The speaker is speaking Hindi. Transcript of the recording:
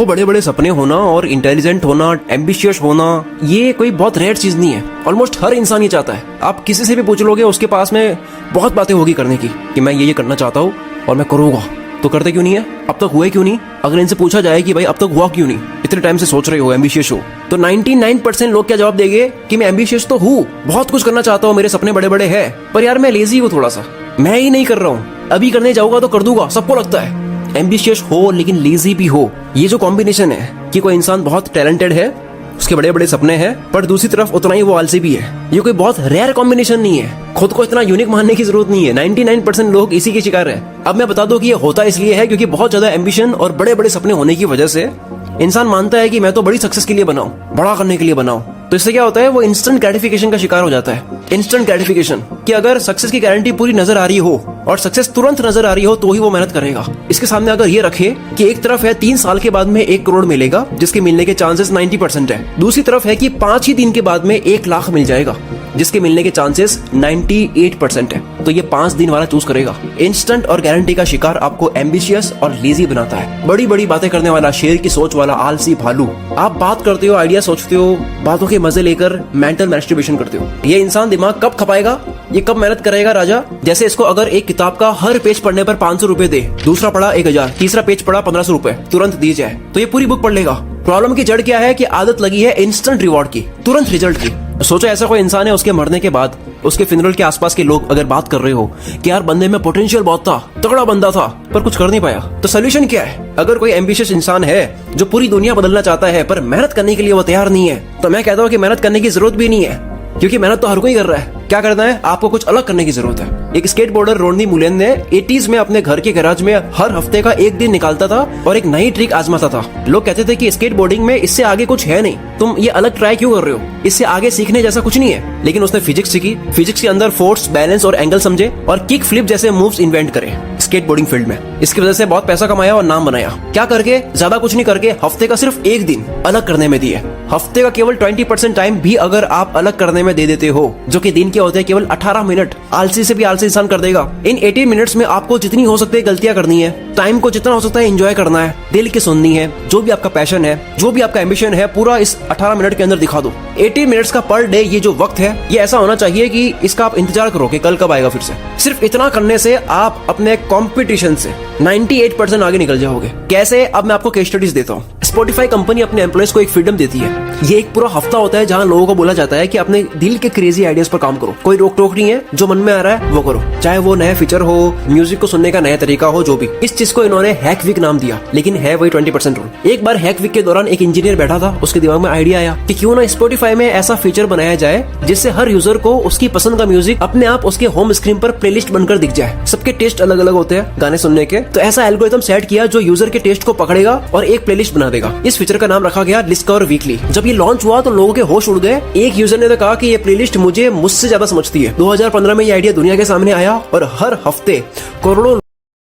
देखो, बड़े बड़े सपने होना और इंटेलिजेंट होना, एम्बिशियस होना, ये कोई बहुत रेयर चीज नहीं है। ऑलमोस्ट हर इंसान ये चाहता है। आप किसी से भी पूछ लोगे, उसके पास में बहुत बातें होगी करने की कि मैं ये करना चाहता हूँ और मैं करूँगा। तो करते क्यों नहीं है? अब तक हुए क्यों नहीं? अगर इनसे पूछा जाए कि भाई अब तक हुआ क्यों नहीं, इतने टाइम से सोच रहे हो, एम्बिशियस हो, तो 99% लोग क्या जवाब देंगे कि मैं एम्बिशियस तो हूँ, बहुत कुछ करना चाहता हूँ, मेरे सपने बड़े बड़े हैं, पर यार मैं लेजी हूँ थोड़ा सा, मैं ही नहीं कर रहा हूँ। अभी करने जाऊंगा तो कर दूंगा, सबको लगता है। एम्बिशियस हो लेकिन लेजी भी हो, ये जो कॉम्बिनेशन है कि कोई इंसान बहुत टैलेंटेड है, उसके बड़े बड़े सपने हैं, पर दूसरी तरफ उतना ही वो आलसी भी है, ये कोई बहुत रेयर कॉम्बिनेशन नहीं है। खुद को इतना यूनिक मानने की जरूरत नहीं है। 99% लोग इसी के शिकार है। अब मैं बता दूं कि ये होता इसलिए है क्योंकि बहुत ज्यादा एम्बिशन और बड़े बड़े सपने होने की वजह से इंसान मानता है कि मैं तो बड़ी सक्सेस के लिए बनाऊं, बड़ा करने के लिए बनाऊं। तो इससे क्या होता है, वो इंस्टेंट ग्रेटिफिकेशन का शिकार हो जाता है। इंस्टेंट ग्रेटिफिकेशन कि अगर सक्सेस की गारंटी पूरी नजर आ रही हो और सक्सेस तुरंत नजर आ रही हो तो ही वो मेहनत करेगा। इसके सामने अगर ये रखे कि एक तरफ है 3 साल के बाद में 1 करोड़ मिलेगा, जिसके मिलने के चांसेस 90% है, दूसरी तरफ है कि 5 ही दिन के बाद में 1 लाख मिल जाएगा, जिसके मिलने के चांसेस 98% है, तो ये 5 दिन वाला चूज करेगा। इंस्टेंट और गारंटी का शिकार आपको एम्बिशियस और लेजी बनाता है। बड़ी बड़ी बातें करने वाला, शेर की सोच वाला आलसी भालू। आप बात करते हो, आइडिया सोचते हो, बातों के मजे लेकर मेंटल मैस्टरबेशन करते हो। ये इंसान दिमाग कब खपाएगा, ये कब मेहनत करेगा राजा? जैसे इसको अगर एक किताब का हर पेज पढ़ने पर 500 रुपए दे, दूसरा पढ़ा 1000, तीसरा पेज पढ़ा 1500 रुपए तुरंत दी जाए, तो ये पूरी बुक पढ़ लेगा। प्रॉब्लम की जड़ क्या है कि आदत लगी है इंस्टेंट रिवॉर्ड की, तुरंत रिजल्ट की। सोचो ऐसा कोई इंसान है, उसके मरने के बाद उसके फ्यूनरल के आसपास के लोग अगर बात कर रहे हो कि यार बंदे में पोटेंशियल बहुत था, तगड़ा बंदा था, पर कुछ कर नहीं पाया, तो सोल्यूशन क्या है? अगर कोई एम्बिशियस इंसान है जो पूरी दुनिया बदलना चाहता है पर मेहनत करने के लिए वो तैयार नहीं है, तो मैं कहता हूँ कि मेहनत करने की जरूरत भी नहीं है, क्योंकि मेहनत तो हर कोई कर रहा है। क्या करना है? आपको कुछ अलग करने की जरूरत है। एक स्केटबोर्डर रोडनी मुलेन ने 80s में अपने घर के गैराज में हर हफ्ते का 1 दिन निकालता था और एक नई ट्रिक आजमाता था। लोग कहते थे कि स्केटबोर्डिंग में इससे आगे कुछ है नहीं, तुम ये अलग ट्राई क्यों कर रहे हो, इससे आगे सीखने जैसा कुछ नहीं है। लेकिन उसने फिजिक्स सीखी, फिजिक्स के अंदर फोर्स, बैलेंस और एंगल समझे और किक फ्लिप जैसे मूव्स इन्वेंट करे स्केटबोर्डिंग फील्ड में। इसकी वजह से बहुत पैसा कमाया और नाम बनाया। क्या करके? ज्यादा कुछ नहीं करके, हफ्ते का सिर्फ 1 दिन अलग करने में दिए। हफ्ते का केवल 20% टाइम भी अगर आप अलग करने में दे देते हो, जो कि दिन के होते हैं केवल 18 मिनट, आलसी से भी आलसी इंसान कर देगा। इन 80 मिनट्स में आपको जितनी हो सकती है गलतियां करनी है, टाइम को जितना हो सकता है एंजॉय करना है, दिल की सुननी है, जो भी आपका पैशन है, जो भी आपका एम्बिशन है, पूरा इस 18 मिनट के अंदर दिखा दो। 80 मिनट्स का पर डे ये जो वक्त है, ये ऐसा होना चाहिए कि इसका आप इंतजार करो कि कल कब आएगा फिर से। सिर्फ इतना करने से आप अपने कंपटीशन से 98% आगे निकल जाओगे। कैसे? अब मैं आपको केस स्टडीज देता हूँ। स्पॉटिफाई कंपनी अपने एम्प्लॉयज को एक फ्रीडम देती है। ये एक पूरा हफ्ता होता है जहां लोगों को बोला जाता है कि अपने दिल के क्रेजी आइडियाज पर काम करो, कोई रोक टोक नहीं है, जो मन में आ रहा है वो करो, चाहे वो नया फीचर हो, म्यूजिक को सुनने का नया तरीका हो, जो भी। इस चीज को इन्होंने हैक वीक नाम दिया, लेकिन है वही 20% रूल। एक बार हैक वीक के दौरान एक इंजीनियर बैठा था, उसके दिमाग में आइडिया आया कि क्यों ना स्पॉटिफाई में ऐसा फीचर बनाया जाए जिससे हर यूजर को उसकी पसंद का म्यूजिक अपने आप उसके होम स्क्रीन पर प्लेलिस्ट बनकर दिख जाए। सबके टेस्ट अलग अलग होते हैं गाने सुनने के, तो ऐसा एल्गोरिथम सेट किया जो यूजर के टेस्ट को पकड़ेगा और एक प्लेलिस्ट बना देगा। इस फीचर का नाम रखा गया डिस्कवर वीकली। जब ये लॉन्च हुआ तो लोगों के होश उड़ गए। एक यूजर ने तो कहा कि ये प्लेलिस्ट मुझसे ज्यादा समझती है। 2015 में ये आइडिया दुनिया के सामने आया और हर हफ्ते करोड़ों